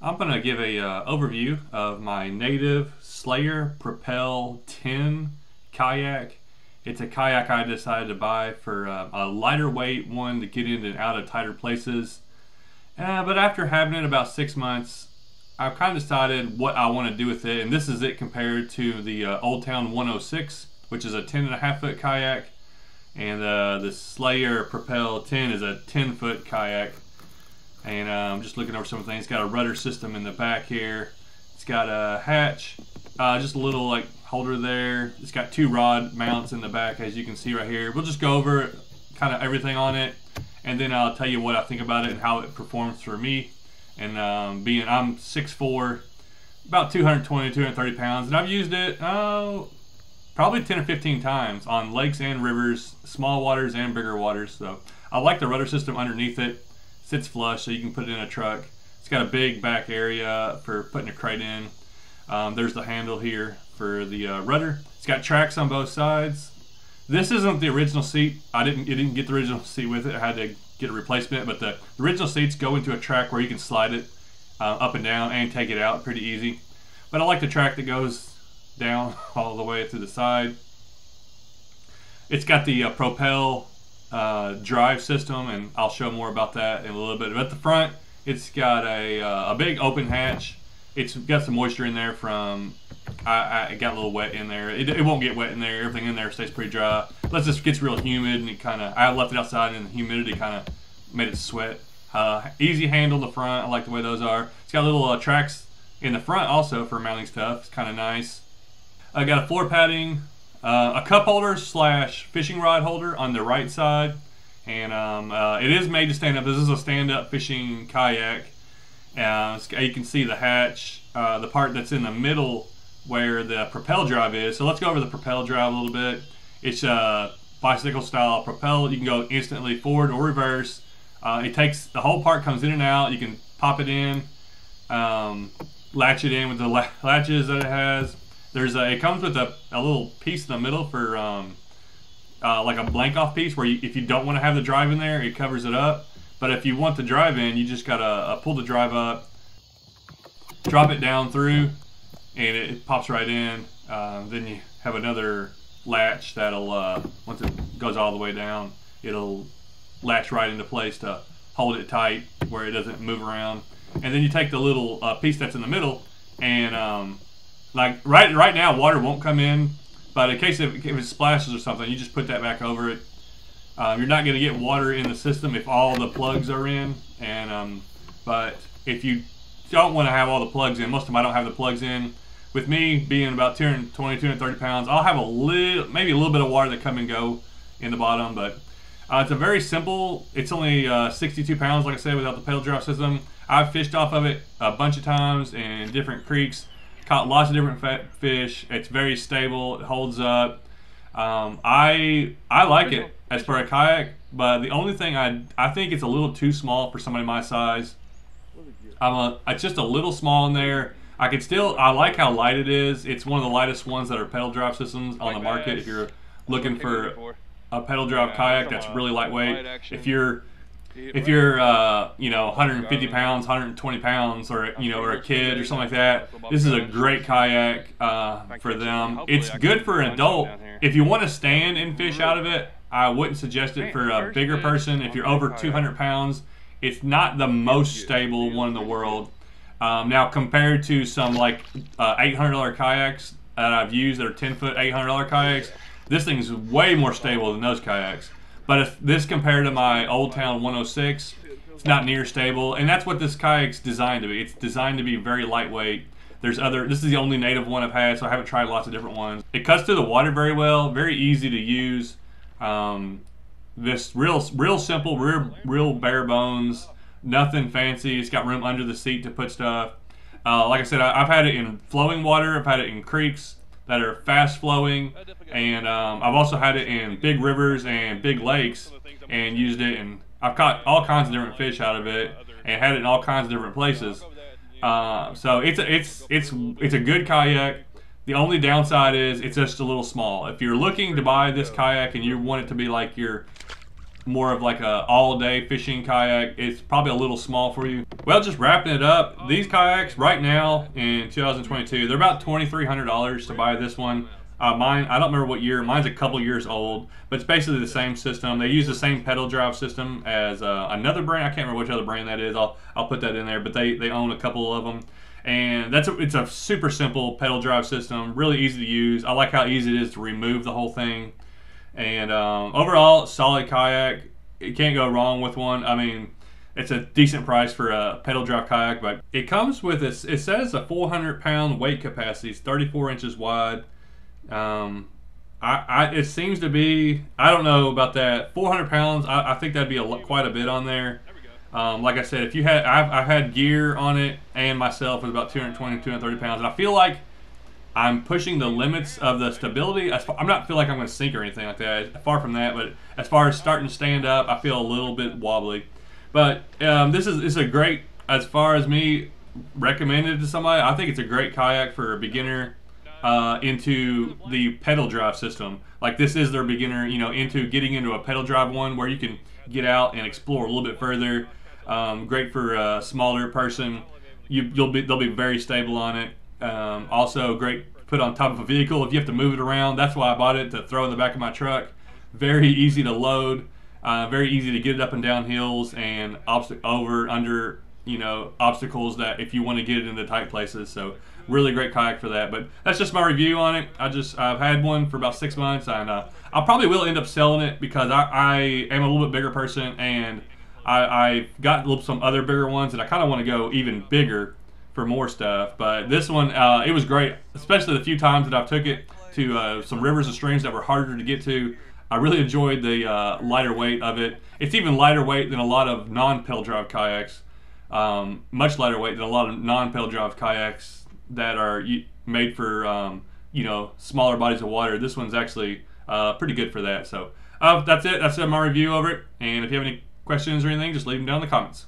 I'm going to give a overview of my native Slayer Propel 10 kayak. It's a kayak I decided to buy for a lighter weight one to get in and out of tighter places. But after having it about 6 months, I've kind of decided what I want to do with it. And this is it compared to the Old Town 106, which is a 10.5 foot kayak. And the Slayer Propel 10 is a 10-foot kayak. And I'm just looking over some things. It's got a rudder system in the back here. It's got a hatch, just a little like holder there. It's got 2 rod mounts in the back, as you can see right here. We'll just go over kind of everything on it, and then I'll tell you what I think about it and how it performs for me. And I'm 6'4", about 220, 230 pounds, and I've used it probably 10 or 15 times on lakes and rivers, small waters and bigger waters. So I like the rudder system underneath it. Sits flush, so you can put it in a truck. It's got a big back area for putting a crate in. There's the handle here for the rudder. It's got tracks on both sides. This isn't the original seat. It didn't get the original seat with it. I had to get a replacement, but the original seats go into a track where you can slide it up and down and take it out pretty easy. But I like the track that goes down all the way to the side. It's got the Propel drive system, and I'll show more about that in a little bit. But at the front, it's got a big open hatch. It's got some moisture in there from it got a little wet in there. It won't get wet in there. Everything in there stays pretty dry. Unless this gets real humid, and I left it outside, and the humidity kind of made it sweat. Easy handle in the front. I like the way those are. It's got little tracks in the front also for mounting stuff. It's kind of nice. I got a floor padding. A cup holder / fishing rod holder on the right side, and it is made to stand up. This is a stand-up fishing kayak. You can see the hatch, the part that's in the middle where the Propel drive is. So let's go over the Propel drive a little bit. It's a bicycle style Propel. You can go instantly forward or reverse. The whole part comes in and out. You can pop it in, latch it in with the latches that it has. It comes with a little piece in the middle for like a blank off piece where if you don't want to have the drive in there, it covers it up. But if you want the drive in, you just gotta pull the drive up, drop it down through, and it pops right in. Then you have another latch that'll, once it goes all the way down, it'll latch right into place to hold it tight where it doesn't move around. And then you take the little piece that's in the middle, and like right now, water won't come in, but in case if it splashes or something, you just put that back over it. You're not going to get water in the system if all the plugs are in, but if you don't want to have all the plugs in, most of them I don't have the plugs in. With me being about 220, 230 pounds, I'll have maybe a little bit of water that come and go in the bottom, but it's a very simple. It's only 62 pounds, like I said, without the pedal drive system. I've fished off of it a bunch of times in different creeks. Caught lots of different fish. It's very stable. It holds up. I like it as for a kayak, but the only thing I think it's a little too small for somebody my size. It's just a little small in there. I like how light it is. It's one of the lightest ones that are pedal drive systems on the market. If you're looking for a pedal drive kayak that's really lightweight, if you're 150 pounds, 120 pounds, or a kid or something like that, this is a great kayak for them. It's good for an adult. If you want to stand and fish out of it, I wouldn't suggest it for a bigger person. If you're over 200 pounds, it's not the most stable one in the world. Now, compared to some like $800 kayaks that I've used that are 10-foot $800 kayaks, this thing's way more stable than those kayaks. But if this compared to my Old Town 106, it's not near stable, and that's what this kayak's designed to be. It's designed to be very lightweight. This is the only native one I've had, so I haven't tried lots of different ones. It cuts through the water very well, very easy to use. This real simple, real bare bones, nothing fancy. It's got room under the seat to put stuff. Like I said, I've had it in flowing water. I've had it in creeks that are fast flowing, and I've also had it in big rivers and big lakes and used it, and I've caught all kinds of different fish out of it and had it in all kinds of different places. So it's a good kayak. The only downside is it's just a little small. If you're looking to buy this kayak and you want it to be like your more of like a all-day fishing kayak, it's probably a little small for you. Well, just wrapping it up, these kayaks right now in 2022, they're about $2,300 to buy this one. Mine, I don't remember what year, mine's a couple years old, but it's basically the same system. They use the same pedal drive system as another brand. I can't remember which other brand that is. I'll put that in there, but they own a couple of them. And it's a super simple pedal drive system, really easy to use. I like how easy it is to remove the whole thing. And overall, solid kayak. You can't go wrong with one. I mean, it's a decent price for a pedal drive kayak, but it comes with it says a 400-pound weight capacity. It's 34 inches wide. It seems to be, I don't know about that. 400 pounds. I think that'd be quite a bit on there. Like I said, if you had, I've had gear on it and myself with about 220, 230 pounds, and I feel like I'm pushing the limits of the stability. I'm not feel like I'm going to sink or anything like that. Far from that, but as far as starting to stand up, I feel a little bit wobbly. But this is a great, as far as me recommended to somebody, I think it's a great kayak for a beginner into the pedal drive system. Like this is their beginner, into getting into a pedal drive one where you can get out and explore a little bit further. Great for a smaller person. They'll be very stable on it. Also great to put on top of a vehicle if you have to move it around. That's why I bought it, to throw in the back of my truck. Very easy to load, very easy to get it up and down hills and under obstacles that if you want to get it into tight places. So really great kayak for that. But that's just my review on it. I've had one for about 6 months, and I probably will end up selling it because I am a little bit bigger person, and I've got some other bigger ones, and I kind of want to go even bigger for more stuff. But this one, it was great, especially the few times that I've took it to some rivers and streams that were harder to get to. I really enjoyed the lighter weight of it. It's even lighter weight than a lot of non-pedal drive kayaks. Much lighter weight than a lot of non-pedal drive kayaks that are made for smaller bodies of water. This one's actually pretty good for that. So that's it. That's my review of it. And if you have any questions or anything, just leave them down in the comments.